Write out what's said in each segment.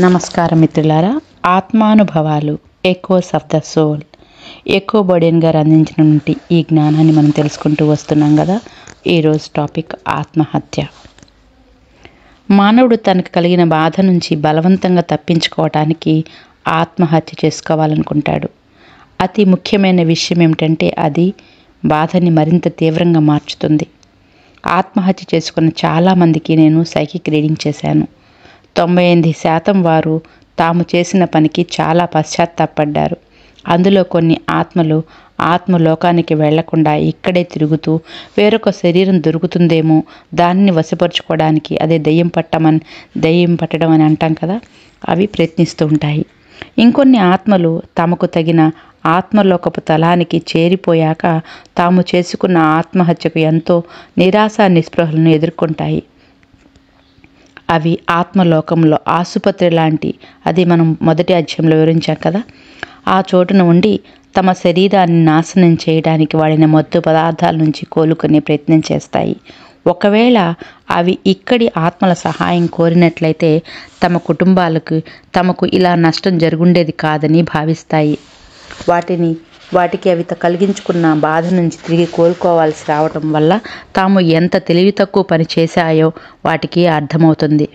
నమస్కారం మిత్రులారా. ఆత్మానుభవాలు, echoes of the soul, Echo Bodine గారు అందించినటువంటి ఈ జ్ఞానాన్ని మనం తెలుసుకుంటూ వస్తున్నాం కదా. ఈరోజు టాపిక్ ఆత్మహత్య. మానవుడు తనకు కలిగిన బాధ నుంచి బలవంతంగా తప్పించుకోవటానికి ఆత్మహత్య చేసుకోవాలనుకుంటాడు. అతి ముఖ్యమైన విషయం ఏమిటంటే అది బాధని మరింత తీవ్రంగా మార్చుతుంది. ఆత్మహత్య చేసుకున్న చాలామందికి నేను సైకిక్ రీడింగ్ చేశాను. 98% వారు తాము చేసిన పనికి చాలా పశ్చాత్తాపడ్డారు. అందులో కొన్ని ఆత్మలు ఆత్మలోకానికి వెళ్లకుండా ఇక్కడే తిరుగుతూ వేరొక శరీరం దొరుకుతుందేమో దానిని వశపరుచుకోవడానికి, అదే దెయ్యం పట్టడం అని అంటాం కదా, అవి ప్రయత్నిస్తూ ఉంటాయి. ఇంకొన్ని ఆత్మలు తమకు తగిన ఆత్మలోకపు తలానికి చేరిపోయాక తాము చేసుకున్న ఆత్మహత్యకు ఎంతో నిరాశ నిస్పృహలను ఎదుర్కొంటాయి. అవి ఆత్మలోకంలో ఆసుపత్రి లాంటి, అది మనం మొదటి అధ్యాయంలో వివరించాం కదా, ఆ చోటున ఉండి తమ శరీరాన్ని నాశనం చేయడానికి వాడిన మత్తు పదార్థాల నుంచి కోలుకునే ప్రయత్నం చేస్తాయి. ఒకవేళ అవి ఇక్కడి ఆత్మల సహాయం కోరినట్లయితే తమ కుటుంబాలకు తమకు ఇలా నష్టం జరుగుండేది కాదని భావిస్తాయి. వాటికి అవి కలిగించుకున్న బాధ నుంచి తిరిగి కోలుకోవాల్సి రావటం వల్ల తాము ఎంత తెలివి తక్కువ పని చేశాయో వాటికి అర్థమవుతుంది.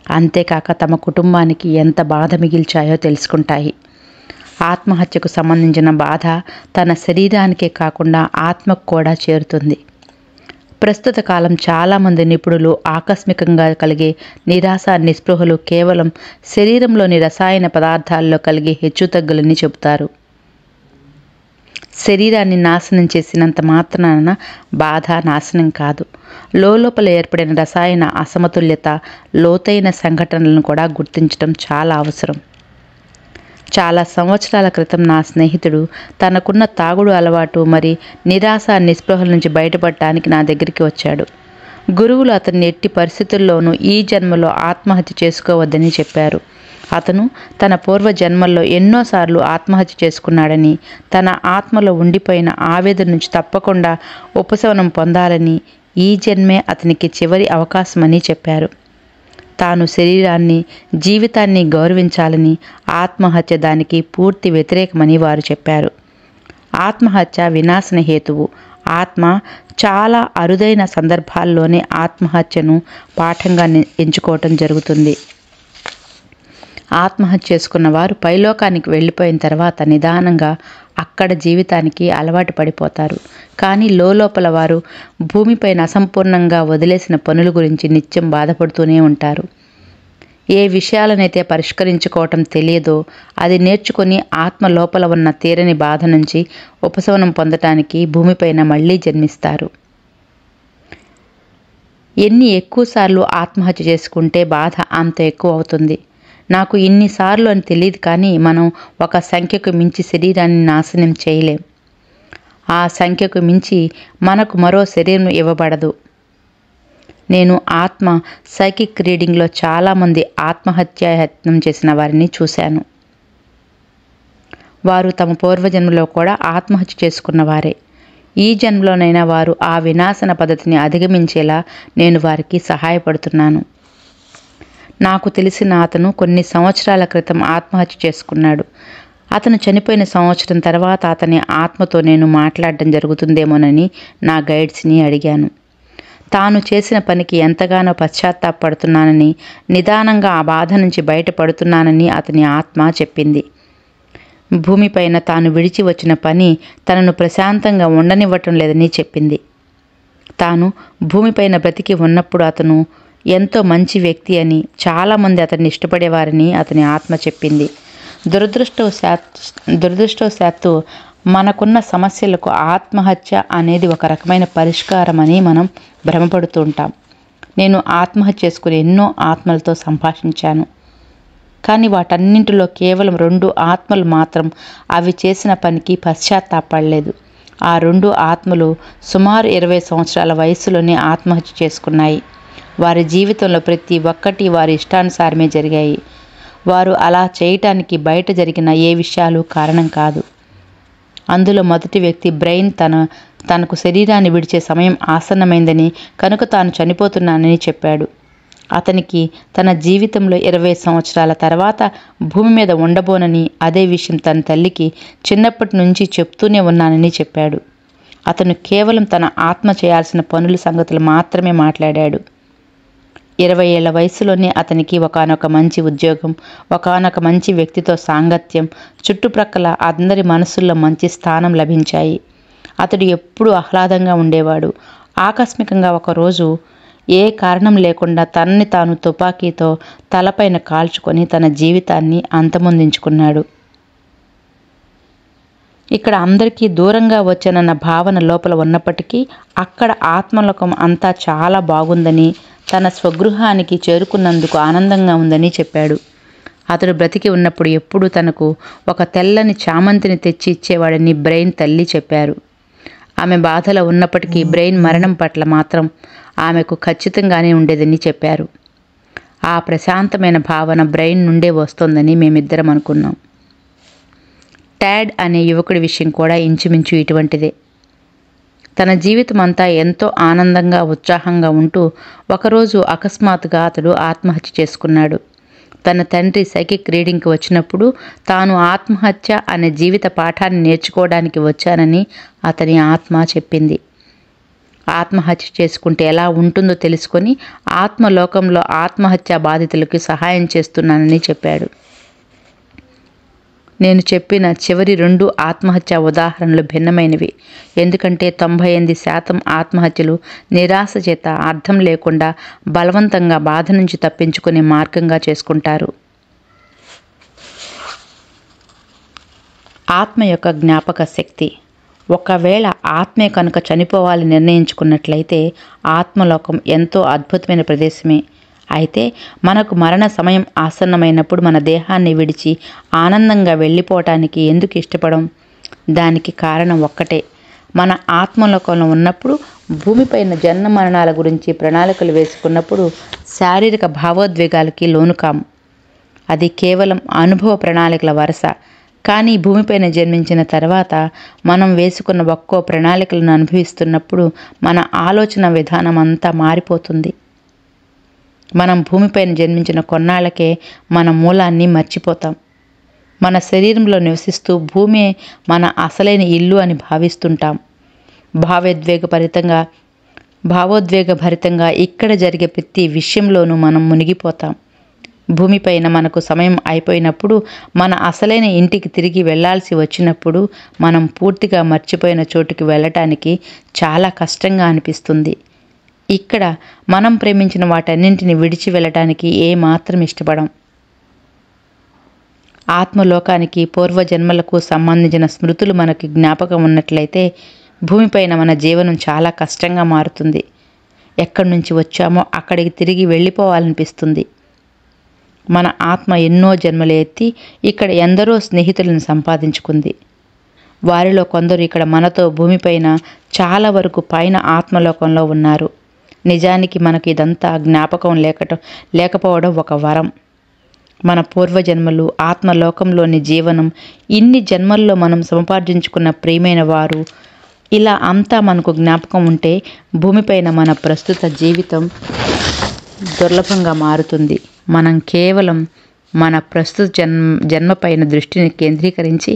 అంతేకాక తమ కుటుంబానికి ఎంత బాధ మిగిల్చాయో తెలుసుకుంటాయి. ఆత్మహత్యకు సంబంధించిన బాధ తన శరీరానికే కాకుండా ఆత్మకు కూడా చేరుతుంది. ప్రస్తుత కాలం చాలామంది నిపుణులు ఆకస్మికంగా కలిగే నిరాశ నిస్పృహలు కేవలం శరీరంలోని రసాయన పదార్థాల్లో కలిగే హెచ్చుతగ్గులని చెబుతారు. శరీరాన్ని నాశనం చేసినంత మాత్రాన బాధ నాశనం కాదు. లోపల ఏర్పడిన రసాయన అసమతుల్యత, లోతైన సంఘటనలను కూడా గుర్తించడం చాలా అవసరం. చాలా సంవత్సరాల క్రితం నా స్నేహితుడు తనకున్న తాగుడు అలవాటు మరి నిరాశ నిస్పృహల నుంచి బయటపడటానికి నా దగ్గరికి వచ్చాడు. గురువులు అతన్ని ఎట్టి పరిస్థితుల్లోనూ ఈ జన్మలో ఆత్మహత్య చేసుకోవద్దని చెప్పారు. అతను తన పూర్వ జన్మల్లో ఎన్నోసార్లు ఆత్మహత్య చేసుకున్నాడని, తన ఆత్మలో ఉండిపోయిన ఆవేదన నుంచి తప్పకుండా ఉపశమనం పొందాలని, ఈ జన్మే అతనికి చివరి అవకాశమని చెప్పారు. తాను శరీరాన్ని, జీవితాన్ని గౌరవించాలని, ఆత్మహత్య దానికి పూర్తి వ్యతిరేకమని వారు చెప్పారు. ఆత్మహత్య వినాశన హేతువు. ఆత్మ చాలా అరుదైన సందర్భాల్లోనే ఆత్మహత్యను పాఠంగా ఎంచుకోవటం జరుగుతుంది. ఆత్మహత్య చేసుకున్న వారు పైలోకానికి వెళ్ళిపోయిన తర్వాత నిదానంగా అక్కడ జీవితానికి అలవాటు పడిపోతారు. కానీ లోపల వారు భూమిపైన అసంపూర్ణంగా వదిలేసిన పనుల గురించి నిత్యం బాధపడుతూనే ఉంటారు. ఏ విషయాలనైతే పరిష్కరించుకోవటం తెలియదో అది నేర్చుకొని ఆత్మ లోపల ఉన్న తీరని బాధ నుంచి ఉపశమనం పొందటానికి భూమిపైన మళ్ళీ జన్మిస్తారు. ఎన్ని ఎక్కువసార్లు ఆత్మహత్య చేసుకుంటే బాధ అంత ఎక్కువ అవుతుంది. నాకు ఇన్నిసార్లు అని తెలియదు, కానీ మనం ఒక సంఖ్యకు మించి శరీరాన్ని నాశనం చేయలేం. ఆ సంఖ్యకు మించి మనకు మరో శరీరం ఇవ్వబడదు. నేను సైకిక్ రీడింగ్లో చాలామంది ఆత్మహత్యాయత్నం చేసిన వారిని చూశాను. వారు తమ పూర్వజన్మలో కూడా ఆత్మహత్య చేసుకున్నవారే. ఈ జన్మలోనైనా వారు ఆ వినాశన పద్ధతిని అధిగమించేలా నేను వారికి సహాయపడుతున్నాను. నాకు తెలిసిన అతను కొన్ని సంవత్సరాల క్రితం ఆత్మహత్య చేసుకున్నాడు. అతను చనిపోయిన సంవత్సరం తర్వాత అతని ఆత్మతో నేను మాట్లాడడం జరుగుతుందేమోనని నా గైడ్స్ని అడిగాను. తాను చేసిన పనికి ఎంతగానో పశ్చాత్తాపడుతున్నానని, నిదానంగా ఆ బాధ నుంచి బయటపడుతున్నానని అతని ఆత్మ చెప్పింది. భూమిపైన తాను విడిచి వచ్చిన పని తనను ప్రశాంతంగా ఉండనివ్వటం లేదని చెప్పింది. తాను భూమిపైన బ్రతికి ఉన్నప్పుడు అతను ఎంతో మంచి వ్యక్తి అని, చాలామంది అతన్ని ఇష్టపడేవారని అతని ఆత్మ చెప్పింది. దురదృష్టవశాత్తు మనకున్న సమస్యలకు ఆత్మహత్య అనేది ఒక రకమైన పరిష్కారం అని మనం భ్రమపడుతూ ఉంటాం. నేను ఆత్మహత్య చేసుకుని ఎన్నో ఆత్మలతో సంభాషించాను. కానీ వాటన్నింటిలో కేవలం 2 ఆత్మలు మాత్రం అవి చేసిన పనికి పశ్చాత్తాపడలేదు. ఆ 2 ఆత్మలు సుమారు 20 సంవత్సరాల వయసులోనే ఆత్మహత్య చేసుకున్నాయి. వారి జీవితంలో ప్రతి ఒక్కటి వారి ఇష్టానుసారమే జరిగాయి. వారు అలా చేయటానికి బయట జరిగిన ఏ విషయాలు కారణం కాదు. అందులో మొదటి వ్యక్తి బ్రెయిన్ తనకు శరీరాన్ని విడిచే సమయం ఆసన్నమైందని, కనుక తాను చనిపోతున్నానని చెప్పాడు. అతనికి తన జీవితంలో 20 సంవత్సరాల తర్వాత భూమి మీద ఉండబోనని, అదే విషయం తన తల్లికి చిన్నప్పటి నుంచి చెప్తూనే ఉన్నానని చెప్పాడు. అతను కేవలం తన ఆత్మ చేయాల్సిన పనుల సంగతులు మాత్రమే మాట్లాడాడు. 20 ఏళ్ల వయసులోనే అతనికి ఒకానొక మంచి ఉద్యోగం, ఒకానొక మంచి వ్యక్తితో సాంగత్యం, చుట్టుప్రక్కల అందరి మనసుల్లో మంచి స్థానం లభించాయి. అతడు ఎప్పుడూ ఆహ్లాదంగా ఉండేవాడు. ఆకస్మికంగా ఒకరోజు ఏ కారణం లేకుండా తనని తాను తుపాకీతో తలపైన కాల్చుకొని తన జీవితాన్ని అంతమొందించుకున్నాడు. ఇక్కడ అందరికీ దూరంగా వచ్చానన్న భావన లోపల ఉన్నప్పటికీ అక్కడ ఆత్మలోకం అంతా చాలా బాగుందని, తన స్వగృహానికి చేరుకున్నందుకు ఆనందంగా ఉందని చెప్పాడు. అతడు బ్రతికి ఉన్నప్పుడు ఎప్పుడూ తనకు ఒక తెల్లని చామంతిని తెచ్చి ఇచ్చేవాడని బ్రెయిన్ తల్లి చెప్పారు. ఆమె బాధలో ఉన్నప్పటికీ బ్రెయిన్ మరణం పట్ల మాత్రం ఆమెకు ఖచ్చితంగానే ఉండేదని చెప్పారు. ఆ ప్రశాంతమైన భావన బ్రెయిన్ నుండే వస్తోందని మేమిద్దరం అనుకున్నాం. టాడ్ అనే యువకుడి విషయం కూడా ఇంచుమించు ఇటువంటిదే. తన జీవితం అంతా ఎంతో ఆనందంగా, ఉత్సాహంగా ఉంటూ ఒకరోజు అకస్మాత్తుగా అతడు ఆత్మహత్య చేసుకున్నాడు. తన తండ్రి సైకిక్ రీడింగ్కి వచ్చినప్పుడు తాను ఆత్మహత్య అనే జీవిత పాఠాన్ని నేర్చుకోవడానికి వచ్చానని అతని ఆత్మ చెప్పింది. ఆత్మహత్య చేసుకుంటే ఎలా ఉంటుందో తెలుసుకొని ఆత్మలోకంలో ఆత్మహత్య బాధితులకు సహాయం చేస్తున్నానని చెప్పాడు. నేను చెప్పిన చివరి 2 ఆత్మహత్య ఉదాహరణలు భిన్నమైనవి. ఎందుకంటే 98% ఆత్మహత్యలు నిరాశ చేత అర్థం లేకుండా బలవంతంగా బాధ నుంచి తప్పించుకునే మార్గంగా చేసుకుంటారు. ఆత్మ యొక్క జ్ఞాపక శక్తి. ఒకవేళ ఆత్మే కనుక చనిపోవాలని నిర్ణయించుకున్నట్లయితే ఆత్మలోకం ఎంతో అద్భుతమైన ప్రదేశమే. అయితే మనకు మరణ సమయం ఆసన్నమైనప్పుడు మన దేహాన్ని విడిచి ఆనందంగా వెళ్ళిపోవటానికి ఎందుకు ఇష్టపడం? దానికి కారణం ఒక్కటే. మన ఆత్మలోకంలో ఉన్నప్పుడు భూమిపైన జన్మ మరణాల గురించి ప్రణాళికలు వేసుకున్నప్పుడు శారీరక భావోద్వేగాలకి లోను కాము. అది కేవలం అనుభవ ప్రణాళికల వరుస. కానీ భూమిపైన జన్మించిన తర్వాత మనం వేసుకున్న ఒక్కో ప్రణాళికలను అనుభవిస్తున్నప్పుడు మన ఆలోచన విధానం అంతా మారిపోతుంది. మనం భూమిపైన జన్మించిన కొన్నాళ్లకే మన మూలాన్ని మర్చిపోతాం. మన శరీరంలో నివసిస్తూ భూమి మన అసలైన ఇల్లు అని భావిస్తుంటాం. భావోద్వేగభరితంగా ఇక్కడ జరిగే ప్రతి విషయంలోనూ మనం మునిగిపోతాం. భూమిపైన మనకు సమయం అయిపోయినప్పుడు, మన అసలైన ఇంటికి తిరిగి వెళ్లాల్సి వచ్చినప్పుడు మనం పూర్తిగా మర్చిపోయిన చోటుకి వెళ్ళటానికి చాలా కష్టంగా అనిపిస్తుంది. ఇక్కడ మనం ప్రేమించిన వాటన్నింటిని విడిచి వెళ్ళటానికి ఏమాత్రం ఇష్టపడం. ఆత్మలోకానికి పూర్వజన్మలకు సంబంధించిన స్మృతులు మనకి జ్ఞాపకం ఉన్నట్లయితే భూమిపైన మన జీవనం చాలా కష్టంగా మారుతుంది. ఎక్కడి నుంచి వచ్చామో అక్కడికి తిరిగి వెళ్ళిపోవాలనిపిస్తుంది. మన ఆత్మ ఎన్నో జన్మలు ఎత్తి ఇక్కడ ఎందరో స్నేహితులను సంపాదించుకుంది. వారిలో కొందరు ఇక్కడ మనతో భూమిపైన చాలా వరకు పైన ఆత్మలోకంలో ఉన్నారు. నిజానికి మనకు ఇదంతా జ్ఞాపకం లేకపోవడం ఒక వరం. మన పూర్వజన్మలు, ఆత్మలోకంలోని జీవనం, ఇన్ని జన్మల్లో మనం సముపార్జించుకున్న ప్రియమైన వారు, ఇలా అంతా మనకు జ్ఞాపకం ఉంటే భూమిపైన మన ప్రస్తుత జీవితం దుర్లభంగా మారుతుంది. మనం కేవలం మన ప్రస్తుత జన్మపైన దృష్టిని కేంద్రీకరించి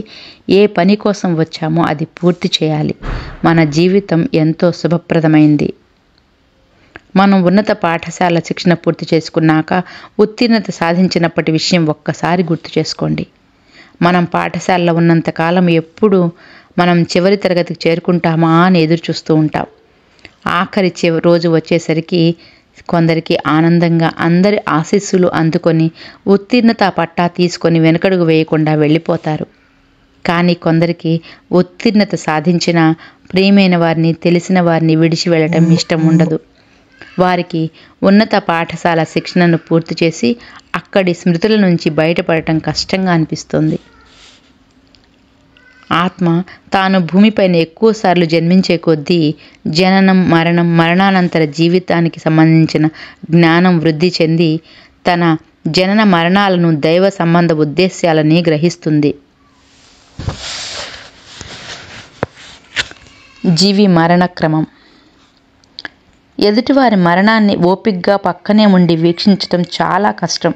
ఏ పని కోసం వచ్చామో అది పూర్తి చేయాలి. మన జీవితం ఎంతో శుభప్రదమైంది. మనం ఉన్నత పాఠశాల శిక్షణ పూర్తి చేసుకున్నాక ఉత్తీర్ణత సాధించినప్పటి విషయం ఒక్కసారి గుర్తు చేసుకోండి. మనం పాఠశాలలో ఉన్నంతకాలం ఎప్పుడు మనం చివరి తరగతికి చేరుకుంటామా అని ఎదురు చూస్తూ ఉంటాం. ఆఖరి రోజు వచ్చేసరికి కొందరికి ఆనందంగా అందరి ఆశీస్సులు అందుకొని ఉత్తీర్ణత పట్టా తీసుకొని వెనకడుగు వేయకుండా వెళ్ళిపోతారు. కానీ కొందరికి ఉత్తీర్ణత సాధించిన ప్రియమైన వారిని, తెలిసిన వారిని విడిచి వెళ్ళటం ఇష్టం ఉండదు. వారికి ఉన్నత పాఠశాల శిక్షణను పూర్తి చేసి అక్కడి స్మృతుల నుంచి బయటపడటం కష్టంగా అనిపిస్తుంది. ఆత్మ తాను భూమిపైన ఎక్కువసార్లు జన్మించే కొద్దీ జననం, మరణానంతర జీవితానికి సంబంధించిన జ్ఞానం వృద్ధి చెంది తన జనన మరణాలను, దైవ సంబంధ ఉద్దేశ్యాలని గ్రహిస్తుంది. జీవి మరణ క్రమం. ఎదుటివారి మరణాన్ని ఓపిగ్గా పక్కనే ఉండి వీక్షించడం చాలా కష్టం.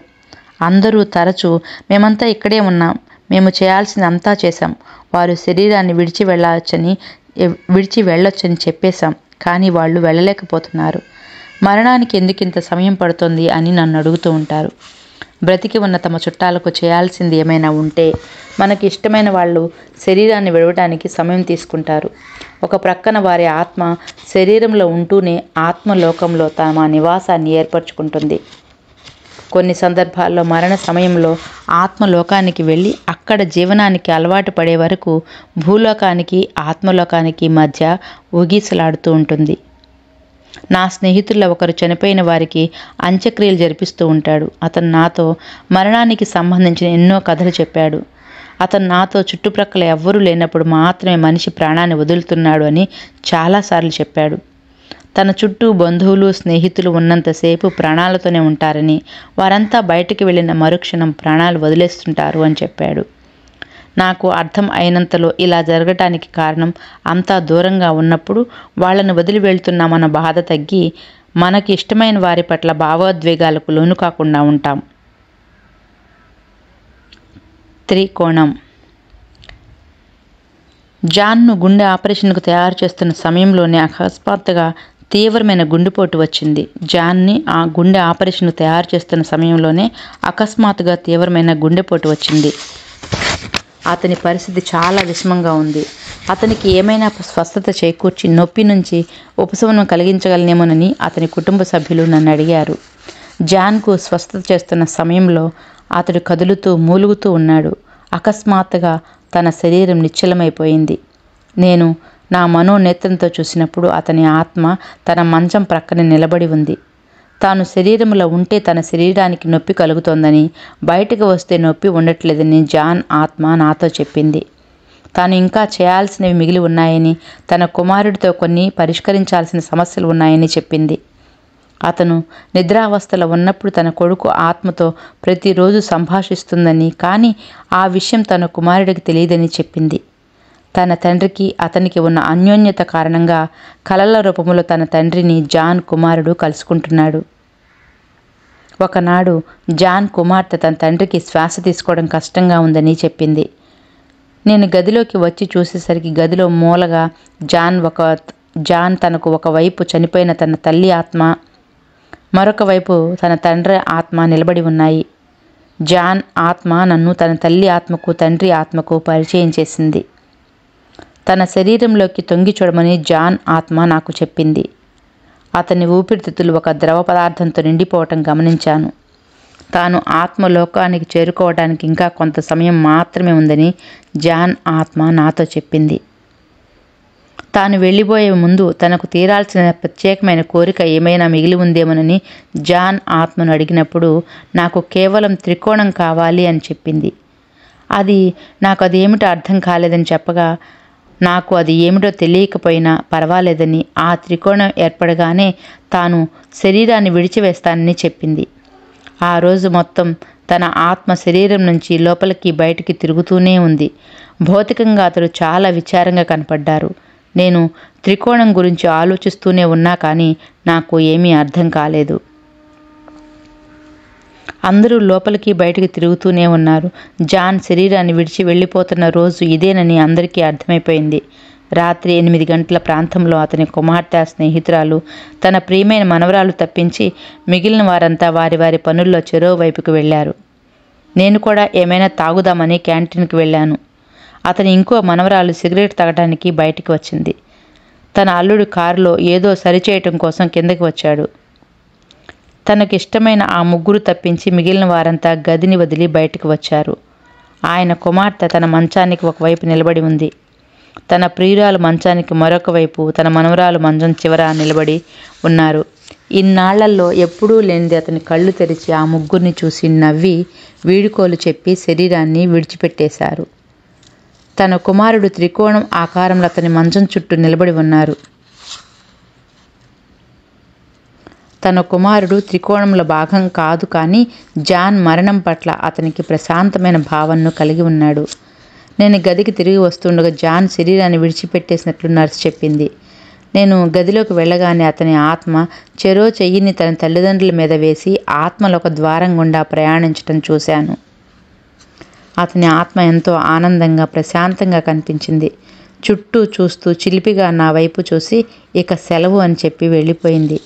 అందరూ తరచూ మేమంతా ఇక్కడే ఉన్నాం, మేము చేయాల్సింది అంతా చేశాం, వారు శరీరాన్ని విడిచి వెళ్ళొచ్చని చెప్పేశాం, కానీ వాళ్ళు వెళ్ళలేకపోతున్నారు. మరణానికి ఎందుకింత సమయం పడుతుంది అని నన్ను అడుగుతూ ఉంటారు. బ్రతికి ఉన్న తమ చుట్టాలకు చేయాల్సింది ఏమైనా ఉంటే మనకి ఇష్టమైన వాళ్ళు శరీరాన్ని విడవడానికి సమయం తీసుకుంటారు. ఒక ప్రక్కన వారి ఆత్మ శరీరంలో ఉంటూనే ఆత్మలోకంలో తమ నివాసాన్ని ఏర్పరచుకుంటుంది. కొన్ని సందర్భాల్లో మరణ సమయంలో ఆత్మలోకానికి వెళ్ళి అక్కడ జీవనానికి అలవాటు పడే వరకు భూలోకానికి ఆత్మలోకానికి మధ్య ఊగిసలాడుతూ ఉంటుంది. నా స్నేహితుల్లో ఒకరు చనిపోయిన వారికి అంత్యక్రియలు జరిపిస్తూ ఉంటాడు. అతను నాతో మరణానికి సంబంధించిన ఎన్నో కథలు చెప్పాడు. అతను నాతో చుట్టుప్రక్కల ఎవ్వరూ లేనప్పుడు మాత్రమే మనిషి ప్రాణాన్ని వదులుతున్నాడు అని చాలాసార్లు చెప్పాడు. తన చుట్టూ బంధువులు స్నేహితులు ఉన్నంతసేపు ప్రాణాలతోనే ఉంటారని, వారంతా బయటికి వెళ్ళిన మరుక్షణం ప్రాణాలు వదిలేస్తుంటారు అని చెప్పాడు. నాకు అర్థం అయినంతలో ఇలా జరగటానికి కారణం అంతా దూరంగా ఉన్నప్పుడు వాళ్ళని వదిలి వెళ్తున్నామన్న బాధ తగ్గి మనకి ఇష్టమైన వారి పట్ల భావోద్వేగాలకు లోను కాకుండా ఉంటాం. త్రికోణం. జాన్ను గుండె ఆపరేషన్కు తయారు చేస్తున్న సమయంలోనే అకస్మాత్తుగా తీవ్రమైన గుండెపోటు వచ్చింది. జాన్ని ఆ గుండె ఆపరేషన్కు తయారు చేస్తున్న సమయంలోనే అకస్మాత్తుగా తీవ్రమైన గుండెపోటు వచ్చింది. అతని పరిస్థితి చాలా విషమంగా ఉంది. అతనికి ఏమైనా స్వస్థత చేకూర్చి నొప్పి నుంచి ఉపశమనం కలిగించగలనేమోనని అతని కుటుంబ సభ్యులు నన్ను అడిగారు. జాన్కు స్వస్థత చేస్తున్న సమయంలో అతడు కదులుతూ మూలుగుతూ ఉన్నాడు. అకస్మాత్తుగా తన శరీరం నిశ్చలమైపోయింది. నేను నా మనోనేత్రంతో చూసినప్పుడు అతని ఆత్మ తన మంచం ప్రక్కన నిలబడి ఉంది. తాను శరీరంలో ఉంటే తన శరీరానికి నొప్పి కలుగుతోందని, బయటకు వస్తే నొప్పి ఉండట్లేదని జాన్ ఆత్మ నాతో చెప్పింది. తాను ఇంకా చేయాల్సినవి మిగిలి ఉన్నాయని, తన కుమారుడితో కొన్ని పరిష్కరించాల్సిన సమస్యలు ఉన్నాయని చెప్పింది. అతను నిద్రావస్థలో ఉన్నప్పుడు తన కొడుకు ఆత్మతో ప్రతిరోజు సంభాషిస్తుందని, కానీ ఆ విషయం తన కుమారుడికి తెలియదని చెప్పింది. తన తండ్రికి అతనికి ఉన్న అన్యోన్యత కారణంగా కలల రూపంలో తన తండ్రిని జాన్ కుమారుడు కలుసుకుంటున్నాడు. ఒకనాడు జాన్ కుమార్తె తన తండ్రికి శ్వాస తీసుకోవడం కష్టంగా ఉందని చెప్పింది. నేను గదిలోకి వచ్చి చూసేసరికి గదిలో మూలగా జాన్ తనకు ఒకవైపు చనిపోయిన తన తల్లి ఆత్మ, మరొక వైపు తన తండ్రి ఆత్మ నిలబడి ఉన్నాయి. జాన్ ఆత్మ నన్ను తన తల్లి ఆత్మకు తండ్రి ఆత్మకు పరిచయం చేసింది. తన శరీరంలోకి తొంగి చూడమని జాన్ ఆత్మ నాకు చెప్పింది. అతని ఊపిరితిత్తులు ఒక ద్రవ పదార్థంతో నిండిపోవటం గమనించాను. తాను ఆత్మలోకానికి చేరుకోవడానికి ఇంకా కొంత సమయం మాత్రమే ఉందని జాన్ ఆత్మ నాతో చెప్పింది. తాను వెళ్ళిపోయే ముందు తనకు తీరాల్సిన ప్రత్యేకమైన కోరిక ఏమైనా మిగిలి ఉందేమోనని జాన్ ఆత్మను అడిగినప్పుడు నాకు కేవలం త్రికోణం కావాలి అని చెప్పింది. నాకు అదేమిటో అర్థం కాలేదని చెప్పగా, నాకు అది ఏమిటో తెలియకపోయినా పర్వాలేదని, ఆ త్రికోణం ఏర్పడగానే తాను శరీరాన్ని విడిచివేస్తానని చెప్పింది. ఆ రోజు మొత్తం తన ఆత్మ శరీరం నుంచి లోపలికి బయటికి తిరుగుతూనే ఉంది. భౌతికంగా అతడు చాలా విచారంగా కనపడ్డారు. నేను త్రికోణం గురించి ఆలోచిస్తూనే ఉన్నా కానీ నాకు ఏమీ అర్థం కాలేదు. అందరూ లోపలికి బయటికి తిరుగుతూనే ఉన్నారు. జాన్ శరీరాన్ని విడిచి వెళ్ళిపోతున్న రోజు ఇదేనని అందరికీ అర్థమైపోయింది. రాత్రి 8 గంటల ప్రాంతంలో అతని కుమార్తె స్నేహితురాలు, తన ప్రియమైన మనవరాలు తప్పించి మిగిలిన వారంతా వారి వారి పనుల్లో చెరో వైపుకు వెళ్ళారు. నేను కూడా ఏమైనా తాగుదామని క్యాంటీన్కి వెళ్ళాను. అతని ఇంకో మనవరాలు సిగరెట్ తాగడానికి బయటికి వచ్చింది. తన అల్లుడు కారులో ఏదో సరిచేయటం కోసం కిందకి వచ్చాడు. తనకిష్టమైన ఆ ముగ్గురు తప్పించి మిగిలిన వారంతా గదిని వదిలి బయటికి వచ్చారు. ఆయన కుమార్తె తన మంచానికి ఒకవైపు నిలబడి ఉంది. తన ప్రియురాలు మంచానికి మరొక వైపు తన మనవరాలు మంచం చివర నిలబడి ఉన్నారు. ఇన్నాళ్లలో ఎప్పుడూ లేనిది అతని కళ్ళు తెరిచి ఆ ముగ్గురిని చూసి నవ్వి వీడుకోలు చెప్పి శరీరాన్ని విడిచిపెట్టేశారు. తన కుమారుడు త్రికోణం ఆకారంలో అతని మంచం చుట్టూ నిలబడి ఉన్నారు. తన కుమారుడు త్రికోణంలో భాగం కాదు, కానీ జాన్ మరణం పట్ల అతనికి ప్రశాంతమైన భావనను కలిగి ఉన్నాడు. నేను గదికి తిరిగి వస్తుండగా జాన్ శరీరాన్ని విడిచిపెట్టేసినట్లు నర్సు చెప్పింది. నేను గదిలోకి వెళ్ళగానే అతని ఆత్మ చెరో చెయ్యిని తన తల్లిదండ్రుల మీద వేసి ఆత్మలు ఒక ద్వారం గుండా ప్రయాణించటం చూశాను. అతని ఆత్మ ఎంతో ఆనందంగా ప్రశాంతంగా కనిపించింది. చుట్టూ చూస్తూ చిలిపిగా నా వైపు చూసి ఇక సెలవు అని చెప్పి వెళ్ళిపోయింది.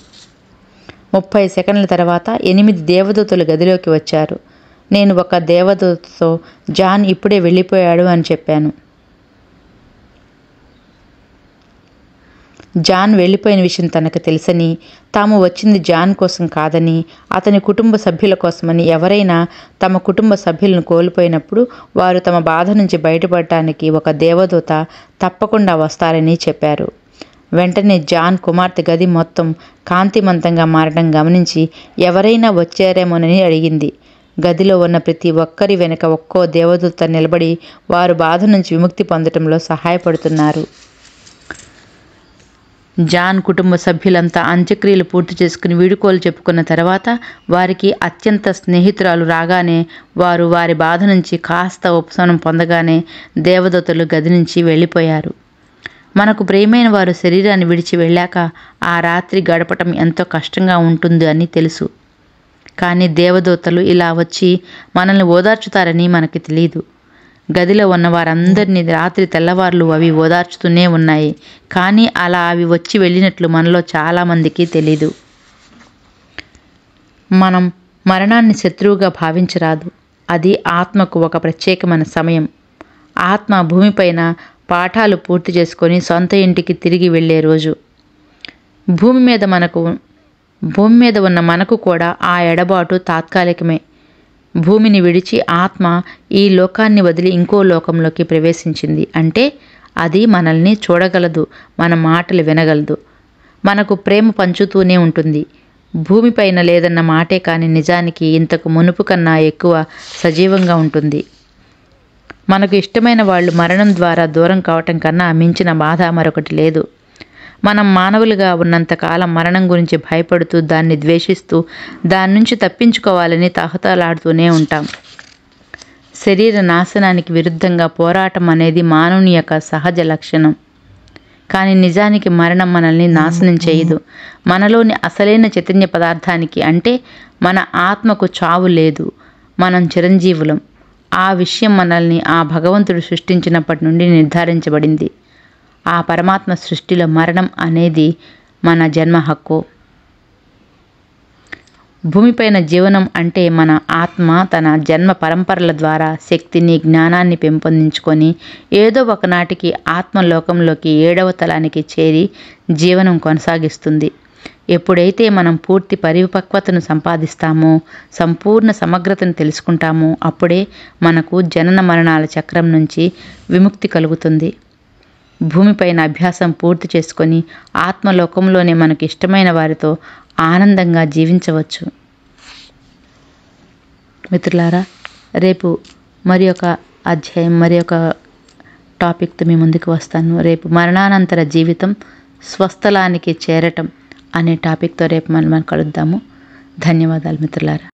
30 సెకండ్ల తర్వాత 8 దేవదూతలు గదిలోకి వచ్చారు. నేను ఒక దేవదూతతో జాన్ ఇప్పుడే వెళ్ళిపోయాడు అని చెప్పాను. జాన్ వెళ్ళిపోయిన విషయం తనకు తెలుసని, తాము వచ్చింది జాన్ కోసం కాదని, అతని కుటుంబ సభ్యుల కోసమని, ఎవరైనా తమ కుటుంబ సభ్యులను కోల్పోయినప్పుడు వారు తమ బాధ నుంచి బయటపడటానికి ఒక దేవదూత తప్పకుండా వస్తారని చెప్పారు. వెంటనే జాన్ కుమార్తె గది మొత్తం కాంతిమంతంగా మారడం గమనించి ఎవరైనా వచ్చారేమోనని అడిగింది. గదిలో ఉన్న ప్రతి ఒక్కరి వెనుక ఒక్కో దేవదూత నిలబడి వారు బాధ నుంచి విముక్తి పొందటంలో సహాయపడుతున్నారు. జాన్ కుటుంబ సభ్యులంతా అంత్యక్రియలు పూర్తి చేసుకుని వీడుకోలు చెప్పుకున్న తర్వాత వారికి అత్యంత స్నేహితురాలు రాగానే వారు వారి బాధ నుంచి కాస్త ఉపశమనం పొందగానే దేవదూతలు గది నుంచి వెళ్ళిపోయారు. మనకు ప్రియమైన వారు శరీరాన్ని విడిచి వెళ్ళాక ఆ రాత్రి గడపటం ఎంతో కష్టంగా ఉంటుంది అని తెలుసు. కానీ దేవదూతలు ఇలా వచ్చి మనల్ని ఓదార్చుతారని మనకి తెలియదు. గదిలో ఉన్న వారందరినీ రాత్రి తెల్లవార్లు అవి ఓదార్చుతూనే ఉన్నాయి. కానీ అలా అవి వచ్చి వెళ్ళినట్లు మనలో చాలామందికి తెలీదు. మనం మరణాన్ని శత్రువుగా భావించరాదు. అది ఆత్మకు ఒక ప్రత్యేకమైన సమయం. ఆత్మ భూమిపైన పాఠాలు పూర్తి చేసుకొని సొంత ఇంటికి తిరిగి వెళ్ళే రోజు. భూమి మీద ఉన్న మనకు కూడా ఆ ఎడబాటు తాత్కాలికమే. భూమిని విడిచి ఆత్మ ఈ లోకాన్ని వదిలి ఇంకో లోకంలోకి ప్రవేశించింది అంటే అది మనల్ని చూడగలదు, మన మాటలు వినగలదు, మనకు ప్రేమ పంచుతూనే ఉంటుంది. భూమిపైన లేదన్న మాటే కానీ నిజానికి ఇంతకు మునుపు కన్నా ఎక్కువ సజీవంగా ఉంటుంది. మనకు ఇష్టమైన వాళ్ళు మరణం ద్వారా దూరం కావటం కన్నా మించిన బాధ మరొకటి లేదు. మనం మానవులుగా ఉన్నంతకాలం మరణం గురించి భయపడుతూ, దాన్ని ద్వేషిస్తూ, దాని నుంచి తప్పించుకోవాలని తహతలాడుతూనే ఉంటాం. శరీర నాశనానికి విరుద్ధంగా పోరాటం అనేది మానవుని యొక్క సహజ లక్షణం. కానీ నిజానికి మరణం మనల్ని నాశనం చేయదు. మనలోని అసలైన చైతన్య పదార్థానికి అంటే మన ఆత్మకు చావు లేదు. మనం చిరంజీవులం. ఆ విషయం మనల్ని ఆ భగవంతుడు సృష్టించినప్పటి నుండి నిర్ధారించబడింది. ఆ పరమాత్మ సృష్టిలో మరణం అనేది మన జన్మ హక్కు. భూమిపైన జీవనం అంటే మన ఆత్మ తన జన్మ పరంపరల ద్వారా శక్తిని, జ్ఞానాన్ని పెంపొందించుకొని ఏదో ఒకనాటికి ఆత్మలోకంలోకి 7వ తలానికి చేరి జీవనం కొనసాగిస్తుంది. ఎప్పుడైతే మనం పూర్తి పరిపక్వతను సంపాదిస్తామో, సంపూర్ణ సమగ్రతను తెలుసుకుంటామో అప్పుడే మనకు జనన మరణాల చక్రం నుంచి విముక్తి కలుగుతుంది. భూమిపైన అభ్యాసం పూర్తి చేసుకొని ఆత్మలోకంలోనే మనకు ఇష్టమైన వారితో ఆనందంగా జీవించవచ్చు. మిత్రులారా, రేపు మరి ఒక అధ్యాయం, మరి ఒక టాపిక్తో మీ ముందుకు వస్తాను. రేపు మరణానంతర జీవితం, స్వస్థలానికి చేరటం అనే టాపిక్తో రేపు మనం కలుద్దాము. ధన్యవాదాలు మిత్రులారా.